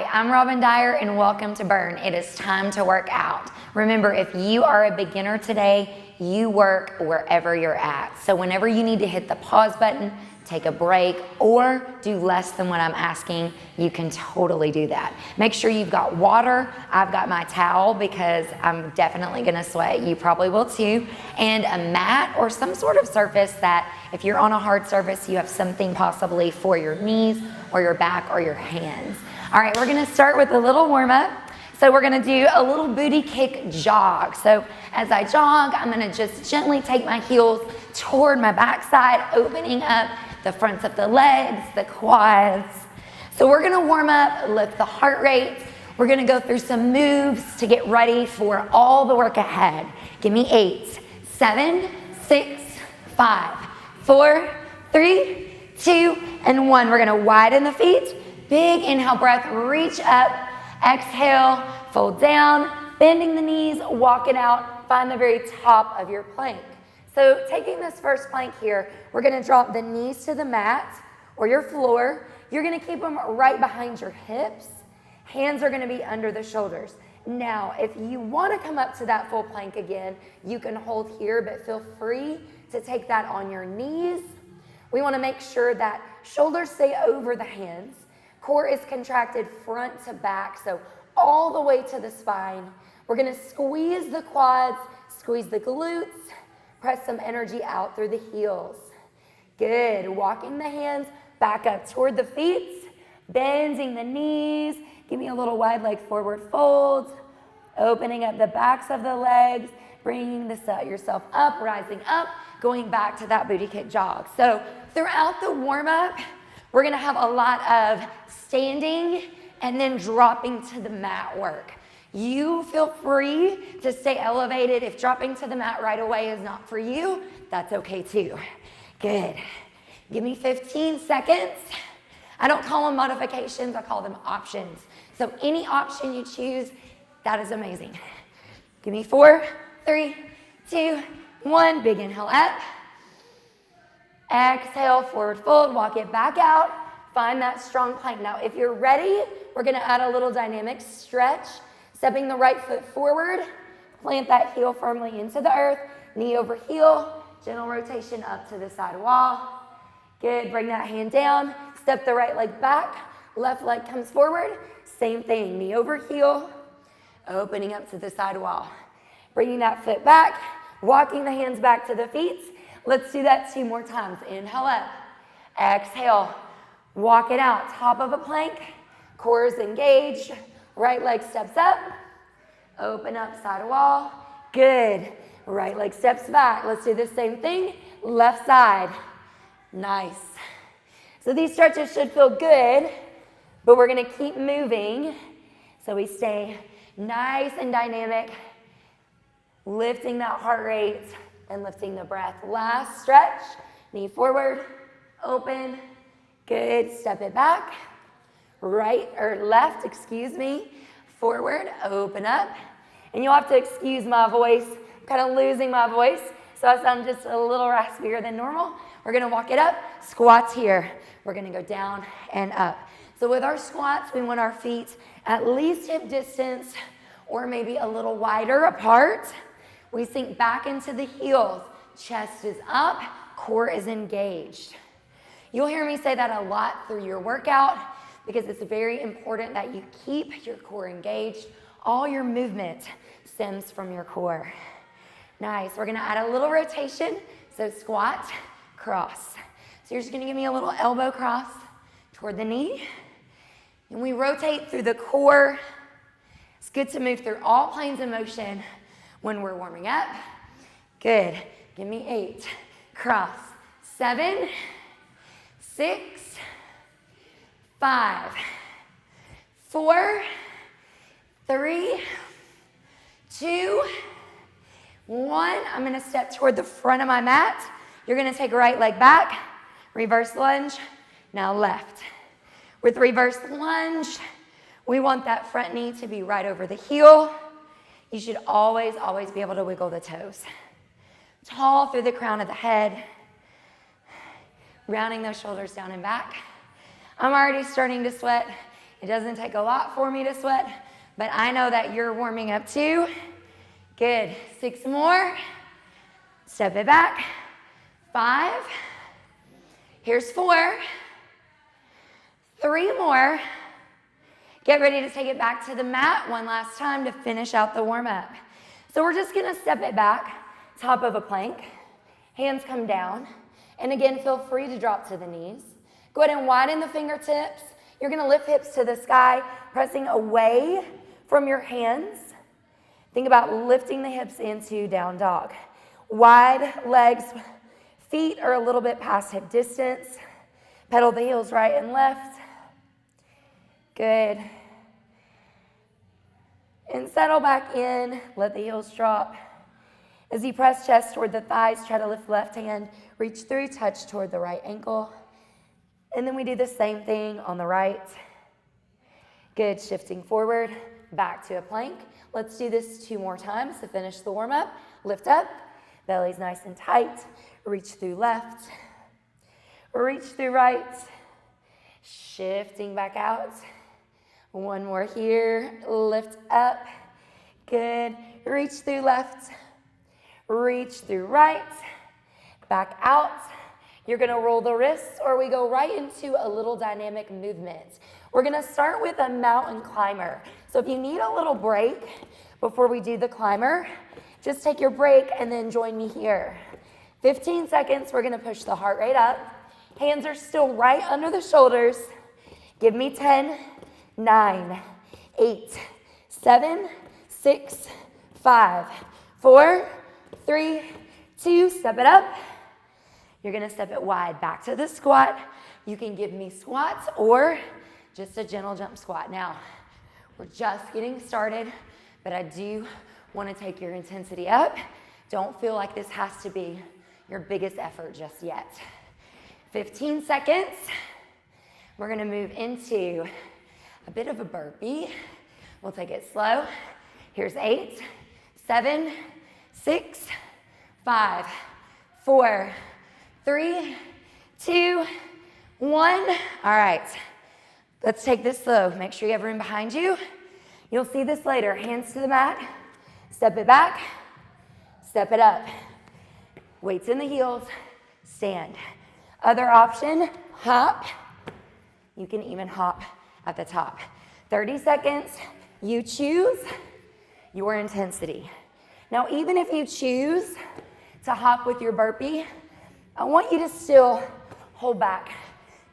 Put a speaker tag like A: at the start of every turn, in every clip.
A: Hi, I'm Robin Dyer and welcome to Burn. It is time to work out. Remember, if you are a beginner today, you work wherever you're at. So whenever you need to hit the pause button, take a break, or do less than what I'm asking, you can totally do that. Make sure you've got water. I've got my towel because I'm definitely gonna sweat. You probably will too. And a mat or some sort of surface that if you're on a hard surface, you have something possibly for your knees or your back or your hands. All right, we're gonna start with a little warm up. So we're gonna do a little booty kick jog. So as I jog, I'm gonna just gently take my heels toward my backside, opening up the fronts of the legs, the quads. So we're gonna warm up, lift the heart rate. We're gonna go through some moves to get ready for all the work ahead. Give me 8, 7, 6, 5, 4, 3, 2, and 1. We're gonna widen the feet. Big inhale breath, reach up. Exhale, fold down, bending the knees, walk it out. Find the very top of your plank. So taking this first plank here, we're gonna drop the knees to the mat or your floor. You're gonna keep them right behind your hips. Hands are gonna be under the shoulders. Now, if you wanna come up to that full plank again, you can hold here, but feel free to take that on your knees. We wanna make sure that shoulders stay over the hands. Core is contracted front to back, so all the way to the spine. We're gonna squeeze the quads, squeeze the glutes, press some energy out through the heels. Good, walking the hands back up toward the feet, bending the knees. Give me a little wide leg forward fold, opening up the backs of the legs, bringing yourself up, rising up, going back to that booty kick jog. So throughout the warm up, we're gonna have a lot of standing and then dropping to the mat work. You feel free to stay elevated. If dropping to the mat right away is not for you, that's okay too. Good. Give me 15 seconds. I don't call them modifications, I call them options. So any option you choose, that is amazing. Give me 4, 3, 2, 1. Big inhale up. Exhale, forward fold, walk it back out. Find that strong plank. Now, if you're ready, we're gonna add a little dynamic stretch. Stepping the right foot forward, plant that heel firmly into the earth, knee over heel, gentle rotation up to the side wall. Good, bring that hand down, step the right leg back, left leg comes forward, same thing, knee over heel, opening up to the side wall. Bringing that foot back, walking the hands back to the feet. Let's do that 2 more times. Inhale up, exhale, walk it out, top of a plank, core is engaged, right leg steps up, open up side wall, good. Right leg steps back. Let's do the same thing, left side, nice. So these stretches should feel good, but we're gonna keep moving so we stay nice and dynamic, lifting that heart rate and lifting the breath. Last stretch, knee forward, open, good, step it back, right or left, forward, open up. And you'll have to excuse my voice, I'm kind of losing my voice, so I sound just a little raspier than normal. We're gonna walk it up, squats here. We're gonna go down and up. So with our squats, we want our feet at least hip distance or maybe a little wider apart. We sink back into the heels, chest is up, core is engaged. You'll hear me say that a lot through your workout because it's very important that you keep your core engaged. All your movement stems from your core. Nice, we're gonna add a little rotation. So squat, cross. So you're just gonna give me a little elbow cross toward the knee. And we rotate through the core. It's good to move through all planes of motion when we're warming up. Good, give me 8, cross, 7, 6, 5, 4, 3, 2, 1. I'm gonna step toward the front of my mat. You're gonna take right leg back, reverse lunge, now left. With reverse lunge, we want that front knee to be right over the heel. You should always, always be able to wiggle the toes. Tall through the crown of the head, rounding those shoulders down and back. I'm already starting to sweat It doesn't take a lot for me to sweat, but I know that you're warming up too. Good, 6 more. Step it back, 5. Here's 4. 3 more. Get ready to take it back to the mat one last time to finish out the warm-up. So we're just gonna step it back, top of a plank. Hands come down. And again, feel free to drop to the knees. Go ahead and widen the fingertips. You're gonna lift hips to the sky, pressing away from your hands. Think about lifting the hips into down dog. Wide legs, feet are a little bit past hip distance. Pedal the heels right and left. Good. And settle back in, let the heels drop. As you press chest toward the thighs, try to lift left hand, reach through, touch toward the right ankle. And then we do the same thing on the right. Good, shifting forward, back to a plank. Let's do this 2 more times to finish the warm-up. Lift up, belly's nice and tight. Reach through left, reach through right. Shifting back out. 1 more here, lift up. Good, reach through left, reach through right, back out. You're gonna roll the wrists or we go right into a little dynamic movement. We're gonna start with a mountain climber. So if you need a little break before we do the climber, just take your break and then join me here. 15 seconds, we're gonna push the heart rate up. Hands are still right under the shoulders. Give me 10, 9, 8, 7, 6, 5, 4, 3, 2, step it up. You're gonna step it wide back to the squat. You can give me squats or just a gentle jump squat. Now, we're just getting started, but I do wanna take your intensity up. Don't feel like this has to be your biggest effort just yet. 15 seconds. We're gonna move into a bit of a burpee. We'll take it slow. Here's 8, 7, 6, 5, 4, 3, 2, 1. All right, let's take this slow. Make sure you have room behind you. You'll see this later. Hands to the mat, step it back, step it up. Weights in the heels, stand. Other option, hop. You can even hop at the top. 30 seconds, you choose your intensity. Now, even if you choose to hop with your burpee, I want you to still hold back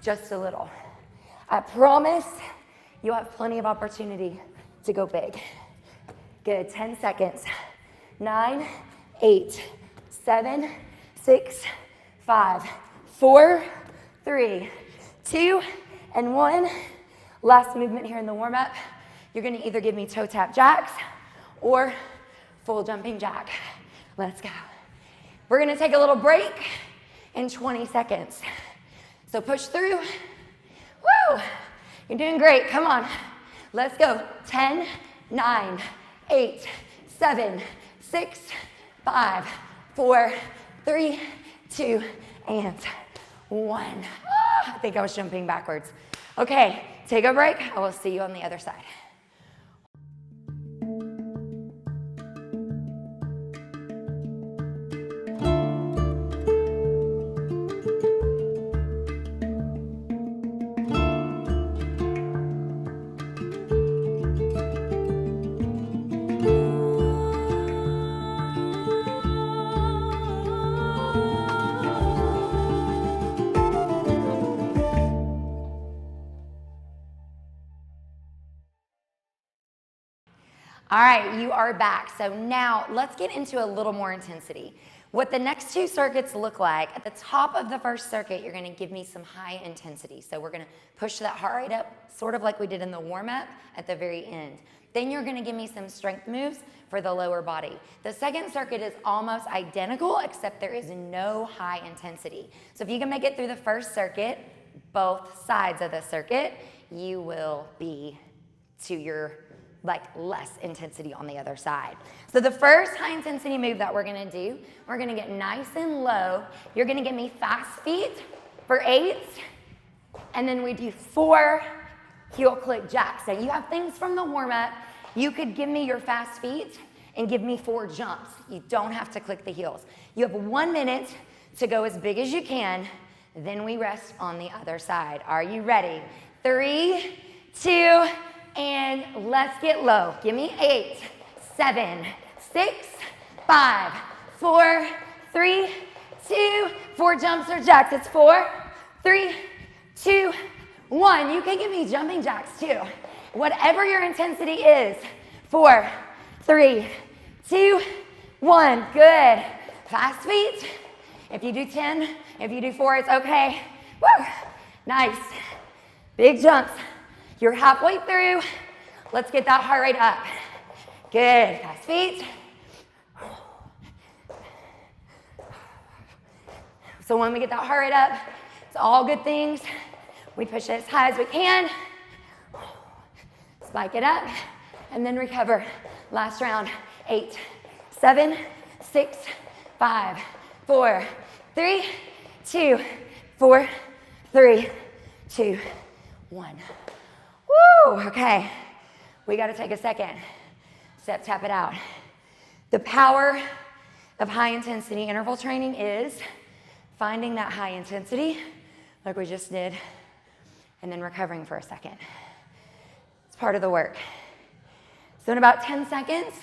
A: just a little. I promise you'll have plenty of opportunity to go big. Good, 10 seconds. 9, 8, 7, 6, 5, 4, 3, 2, and 1. Last movement here in the warm-up. You're gonna either give me toe tap jacks or full jumping jack. Let's go. We're gonna take a little break in 20 seconds. So push through. Woo! You're doing great, come on. Let's go. 10, 9, 8, 7, 6, 5, 4, 3, 2, and 1. I think I was jumping backwards. Okay, take a break. I will see you on the other side. All right, you are back. So now let's get into a little more intensity. What the next 2 circuits look like, at the top of the first circuit, you're gonna give me some high intensity. So we're gonna push that heart rate up, sort of like we did in the warm-up at the very end. Then you're gonna give me some strength moves for the lower body. The second circuit is almost identical, except there is no high intensity. So if you can make it through the first circuit, both sides of the circuit, you will be to your less intensity on the other side. So the first high intensity move that we're gonna do, we're gonna get nice and low. You're gonna give me fast feet for 8, and then we do 4, heel click jack. So you have things from the warm up. You could give me your fast feet and give me 4 jumps. You don't have to click the heels. You have 1 minute to go as big as you can. Then we rest on the other side. Are you ready? 3, 2, and let's get low. Give me 8, 7, 6, 5, 4, 3, 2, 4 jumps or jacks. It's 4, 3, 2, 1. You can give me jumping jacks too. Whatever your intensity is. 4, 3, 2, 1. Good. Fast feet. If you do 10, if you do 4, it's okay. Woo. Nice. Big jumps. You're halfway through. Let's get that heart rate up. Good. Fast feet. So when we get that heart rate up, it's all good things. We push it as high as we can. Spike it up, and then recover. Last round. 8, 7, 6, 5, 4, 3, 2, 4, 3, 2, 1. Woo, okay. We gotta take a second. Step, tap it out. The power of high intensity interval training is finding that high intensity, like we just did, and then recovering for a second. It's part of the work. So in about 10 seconds,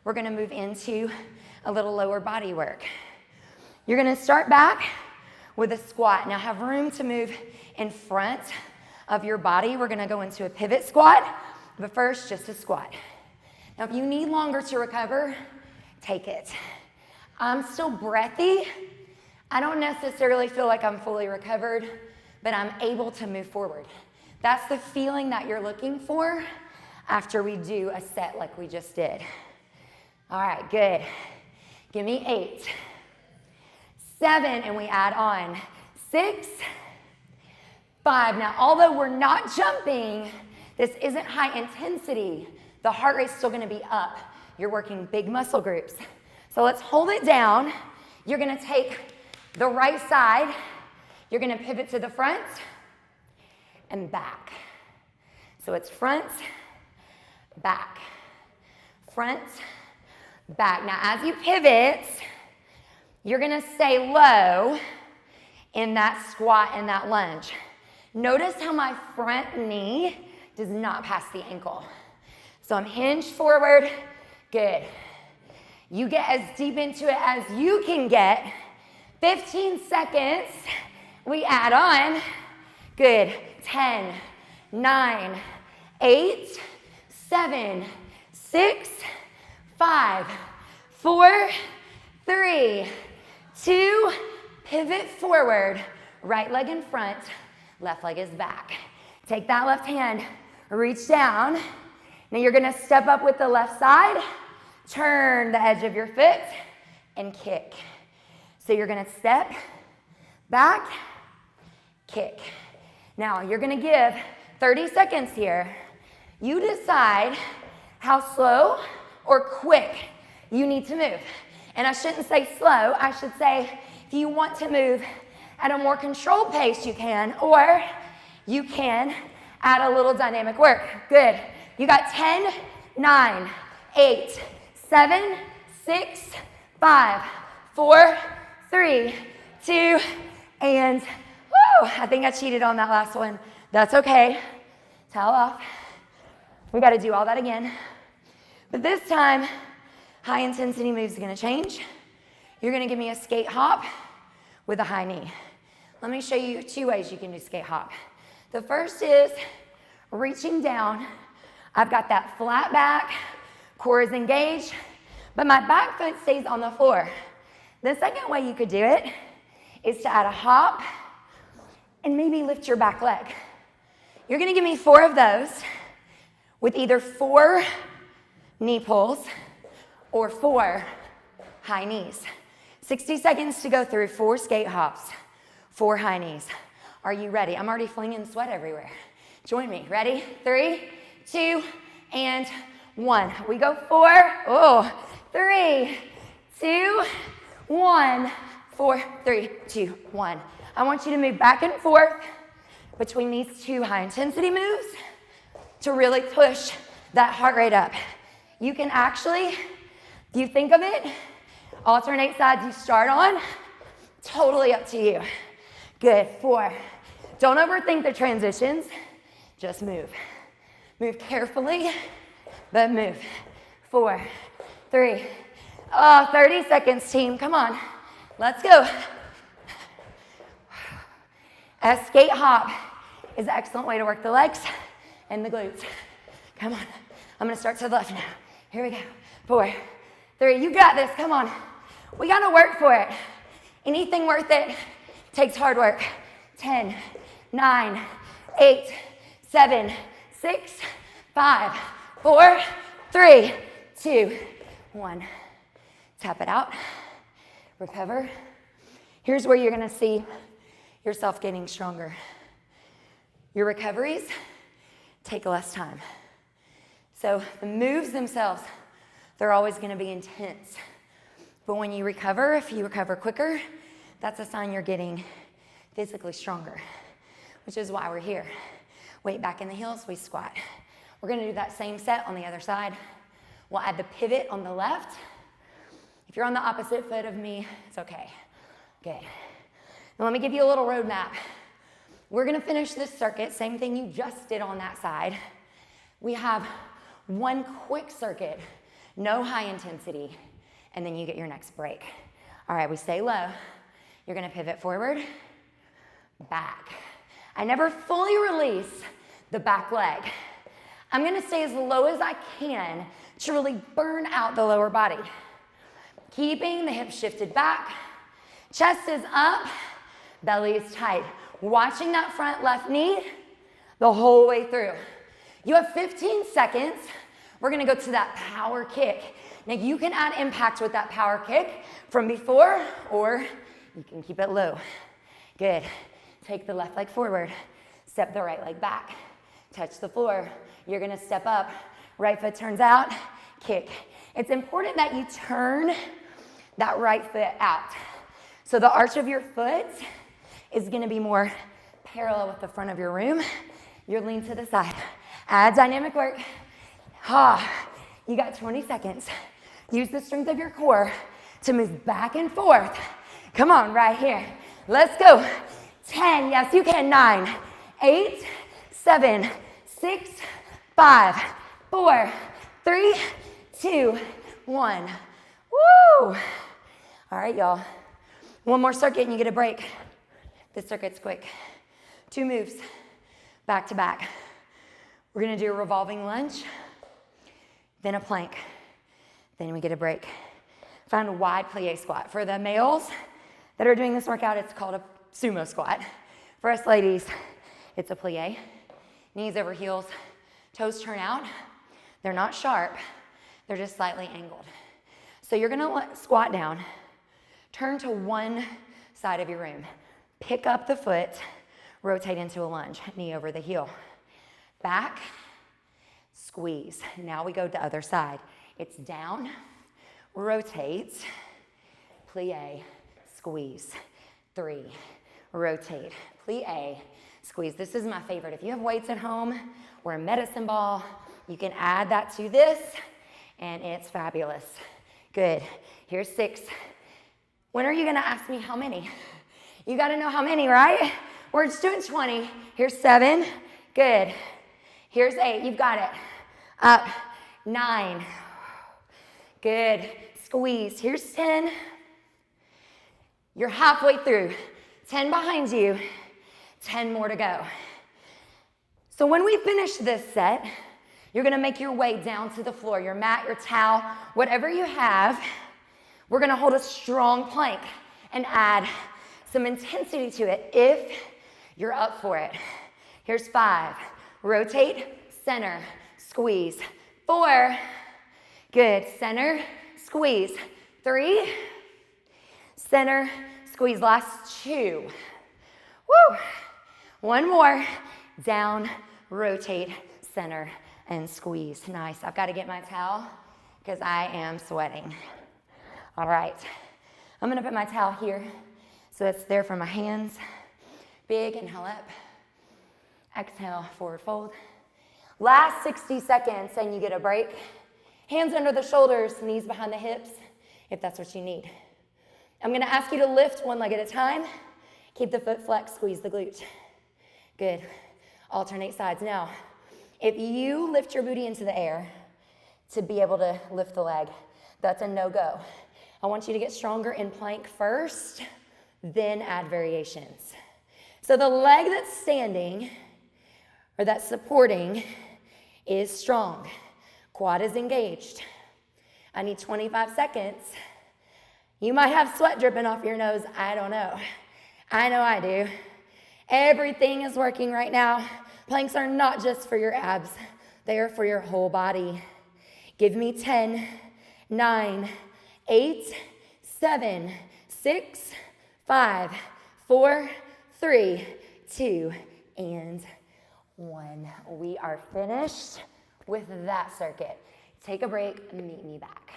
A: we're gonna move into a little lower body work. You're gonna start back with a squat. Now have room to move in front of your body. We're gonna go into a pivot squat, but first, just a squat. Now if you need longer to recover, take it. I'm still breathy. I don't necessarily feel like I'm fully recovered, but I'm able to move forward. That's the feeling that you're looking for after we do a set like we just did. All right, good. Give me 8, 7, and we add on 6, 5. Now, although we're not jumping, this isn't high intensity. The heart rate's still gonna be up. You're working big muscle groups. So let's hold it down. You're gonna take the right side. You're gonna pivot to the front and back. So it's front, back, front, back. Now as you pivot, you're gonna stay low in that squat and that lunge. Notice how my front knee does not pass the ankle. So I'm hinged forward, good. You get as deep into it as you can get. 15 seconds, we add on, good. 10, 9, 8, 7, 6, 5, 4, 3, 2, pivot forward, right leg in front, left leg is back. Take that left hand, reach down. Now you're gonna step up with the left side, turn the edge of your foot, and kick. So you're gonna step, back, kick. Now you're gonna give 30 seconds here. You decide how slow or quick you need to move. And I shouldn't say slow, I should say if you want to move at a more controlled pace you can, or you can add a little dynamic work. Good. You got 10, 9, 8, 7, 6, 5, 4, 3, 2, and woo, I think I cheated on that last one. That's okay. Towel off. We got to do all that again. But this time, high intensity moves are going to change. You're going to give me a skate hop with a high knee. Let me show you 2 ways you can do skate hop. The first is reaching down. I've got that flat back, core is engaged, but my back foot stays on the floor. The second way you could do it is to add a hop and maybe lift your back leg. You're gonna give me 4 of those with either 4 knee pulls or 4 high knees. 60 seconds to go through 4 skate hops, 4 high knees. Are you ready? I'm already flinging sweat everywhere. Join me. Ready? 3, 2, and 1. We go 4, 3, 2, 1, 4, 3, 2, 1. I want you to move back and forth between these two high intensity moves to really push that heart rate up. You can actually, if you think of it, alternate sides you start on, totally up to you. Good, 4. Don't overthink the transitions, just move. Move carefully, but move. 4, 3, 30 seconds, team, come on. Let's go. A skate hop is an excellent way to work the legs and the glutes. Come on. I'm going to start to the left now. Here we go. 4, 3. You got this. Come on. We got to work for it. Anything worth it takes hard work. 10, 9, 8, 7, 6, 5, 4, 3, 2, 1. Tap it out. Recover. Here's where you're going to see yourself getting stronger. Your recoveries take less time. So the moves themselves, they're always going to be intense. But when you recover, if you recover quicker, that's a sign you're getting physically stronger, which is why we're here. Weight back in the heels, we squat. We're going to do that same set on the other side. We'll add the pivot on the left. If you're on the opposite foot of me, it's okay. Good. Now let me give you a little roadmap. We're going to finish this circuit, same thing you just did on that side. We have one quick circuit, no high intensity, and then you get your next break. All right, we stay low. You're going to pivot forward, back. I never fully release the back leg. I'm going to stay as low as I can to really burn out the lower body. Keeping the hips shifted back, chest is up, belly is tight. Watching that front left knee the whole way through. You have 15 seconds. We're gonna go to that power kick. Now you can add impact with that power kick from before, or you can keep it low. Good. Take the left leg forward, step the right leg back, touch the floor. You're gonna step up, right foot turns out, kick. It's important that you turn that right foot out. So the arch of your foot is gonna be more parallel with the front of your room. You're lean to the side. Add dynamic work. You got 20 seconds. Use the strength of your core to move back and forth. Come on, right here. Let's go. 10, yes you can. 9, 8, 7, 6, 5, 4, 3, 2, 1. Woo! All right, y'all. One more circuit and you get a break. This circuit's quick. 2 moves, back to back. We're gonna do a revolving lunge, then a plank, then we get a break. Find a wide plie squat. For the males that are doing this workout, it's called a sumo squat. For us ladies, it's a plie. Knees over heels, toes turn out. They're not sharp, they're just slightly angled. So you're gonna squat down, turn to one side of your room, pick up the foot, rotate into a lunge, knee over the heel. Back, squeeze. Now we go to the other side. It's down, rotate, plie, squeeze. 3, rotate, plie, squeeze. This is my favorite. If you have weights at home or a medicine ball, you can add that to this and it's fabulous. Good. Here's 6. When are you gonna ask me how many? You gotta know how many, right? We're just doing 20. Here's 7. Good. Here's 8. You've got it. Up. 9. Good. Squeeze. Here's 10. You're halfway through. 10 behind you. 10 more to go. So when we finish this set, you're gonna make your way down to the floor, your mat, your towel, whatever you have. We're gonna hold a strong plank and add some intensity to it if you're up for it. Here's 5. Rotate, center, squeeze. 4. Good. Center, squeeze. 3. Center, squeeze. Last 2. Woo! 1 more. Down, rotate, center, and squeeze. Nice. I've got to get my towel because I am sweating. All right. I'm going to put my towel here so it's there for my hands. Big inhale up. Exhale, forward fold. Last 60 seconds, and you get a break. Hands under the shoulders, knees behind the hips, if that's what you need. I'm gonna ask you to lift one leg at a time. Keep the foot flexed, squeeze the glute. Good. Alternate sides. Now, if you lift your booty into the air to be able to lift the leg, that's a no-go. I want you to get stronger in plank first, then add variations. So the leg that's standing, or that's supporting, is strong. Quad is engaged. I need 25 seconds. You might have sweat dripping off your nose. I don't know. I know I do. Everything is working right now. Planks are not just for your abs. They are for your whole body. Give me 10, 9, 8, 7, 6, 5, 4, 3, 2, and 1. We are finished with that circuit. Take a break and meet me back.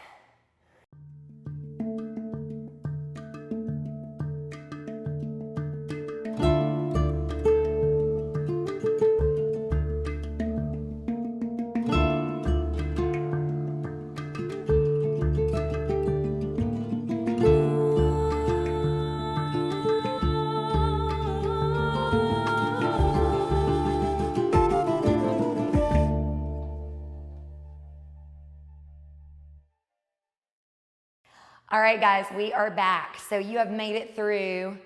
A: All right, guys, we are back. So you have made it through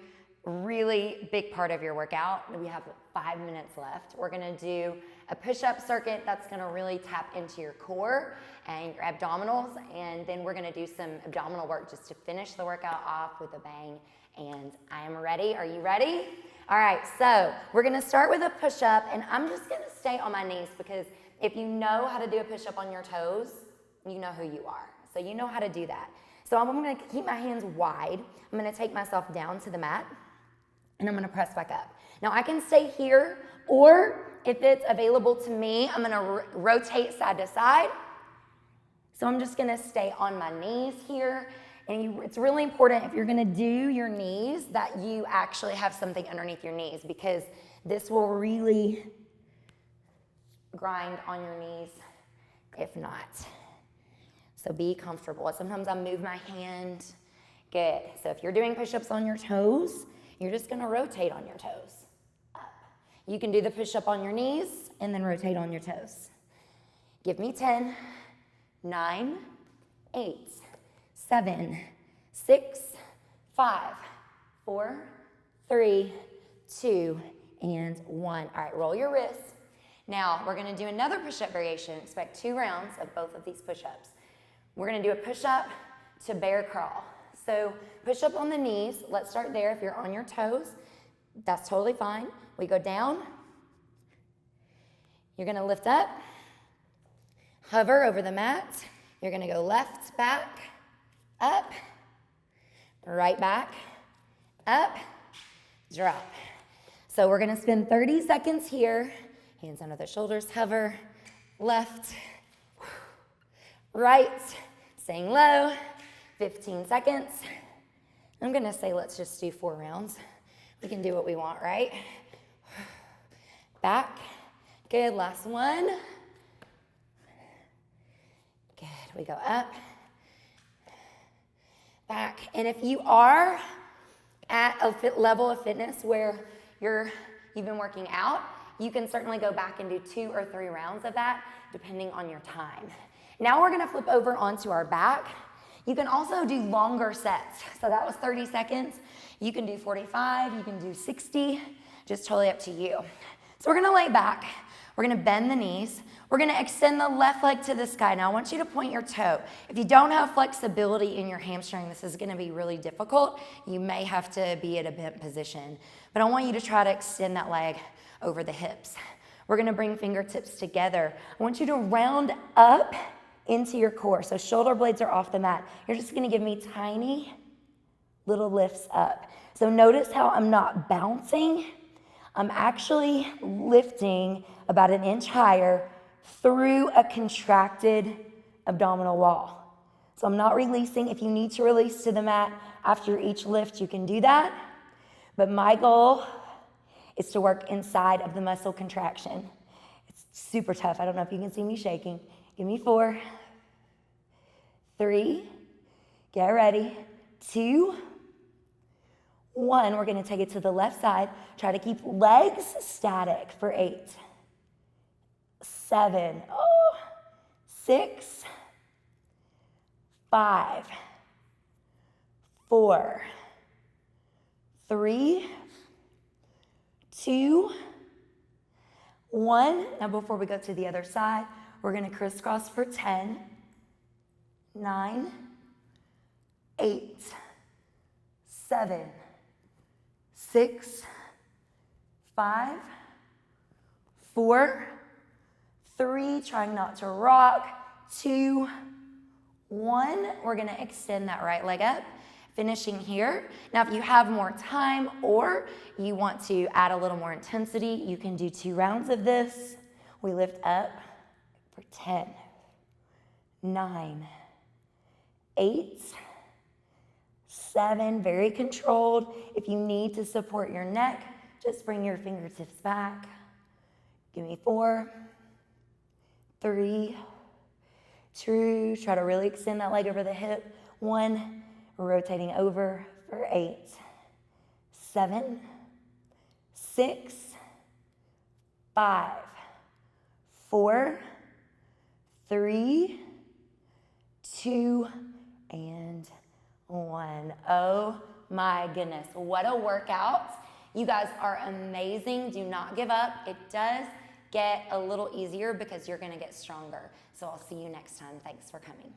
A: a really big part of your workout. We have 5 minutes left. We're gonna do a push-up circuit that's gonna really tap into your core and your abdominals, and then we're gonna do some abdominal work just to finish the workout off with a bang. And I am ready. Are you ready? All right, so we're gonna start with a push-up, and I'm just gonna stay on my knees because if you know how to do a push-up on your toes, you know who you are. So you know how to do that. So I'm gonna keep my hands wide. I'm gonna take myself down to the mat, and I'm gonna press back up. Now I can stay here, or if it's available to me, I'm gonna rotate side to side. So I'm just gonna stay on my knees here. And it's really important if you're gonna do your knees that you actually have something underneath your knees, because this will really grind on your knees if not. So be comfortable. Sometimes I move my hand. Good. So if you're doing push-ups on your toes, you're just gonna rotate on your toes. Up. You can do the push-up on your knees and then rotate on your toes. Give me 10, 9, 8, 7, 6, 5, 4, 3, 2, and 1. All right, roll your wrists. Now we're gonna do another push-up variation. Expect 2 rounds of both of these push-ups. We're gonna do a push-up to bear crawl. So push up on the knees. Let's start there. If you're on your toes, that's totally fine. We go down. You're gonna lift up, hover over the mat. You're gonna go left, back, up, right back, up, drop. So we're gonna spend 30 seconds here. Hands under the shoulders, hover, left, right, staying low, 15 seconds. I'm gonna say let's just do 4 rounds. We can do what we want, right? Back, good, last one. Good, we go up, back. And if you are at a level of fitness where you've been working out, you can certainly go back and do 2 or 3 rounds of that, depending on your time. Now we're gonna flip over onto our back. You can also do longer sets. So that was 30 seconds. You can do 45, you can do 60, just totally up to you. So we're gonna lay back. We're gonna bend the knees. We're gonna extend the left leg to the sky. Now I want you to point your toe. If you don't have flexibility in your hamstring, this is gonna be really difficult. You may have to be at a bent position. But I want you to try to extend that leg over the hips. We're gonna bring fingertips together. I want you to round up into your core. So shoulder blades are off the mat. You're just gonna give me tiny little lifts up. So notice how I'm not bouncing. I'm actually lifting about 1 inch higher through a contracted abdominal wall. So I'm not releasing. If you need to release to the mat after each lift, you can do that. But my goal is to work inside of the muscle contraction. It's super tough. I don't know if you can see me shaking. Give me 4, 3, get ready, 2, 1. We're gonna take it to the left side. Try to keep legs static for 8, 7, 6, 5, 4, 3, 2, 1. Now before we go to the other side, we're gonna crisscross for 10, 9, 8, 7, 6, 5, 4, 3, trying not to rock, 2, 1. We're gonna extend that right leg up, finishing here. Now, if you have more time or you want to add a little more intensity, you can do 2 rounds of this. We lift up for 10, 9, 8, 7, very controlled. If you need to support your neck, just bring your fingertips back. Give me 4, 3, 2, try to really extend that leg over the hip. 1, rotating over for 8, 7, 6, 5, 4, 3, 2, and 1. Oh my goodness, what a workout. You guys are amazing. Do not give up. It does get a little easier because you're gonna get stronger. So I'll see you next time. Thanks for coming.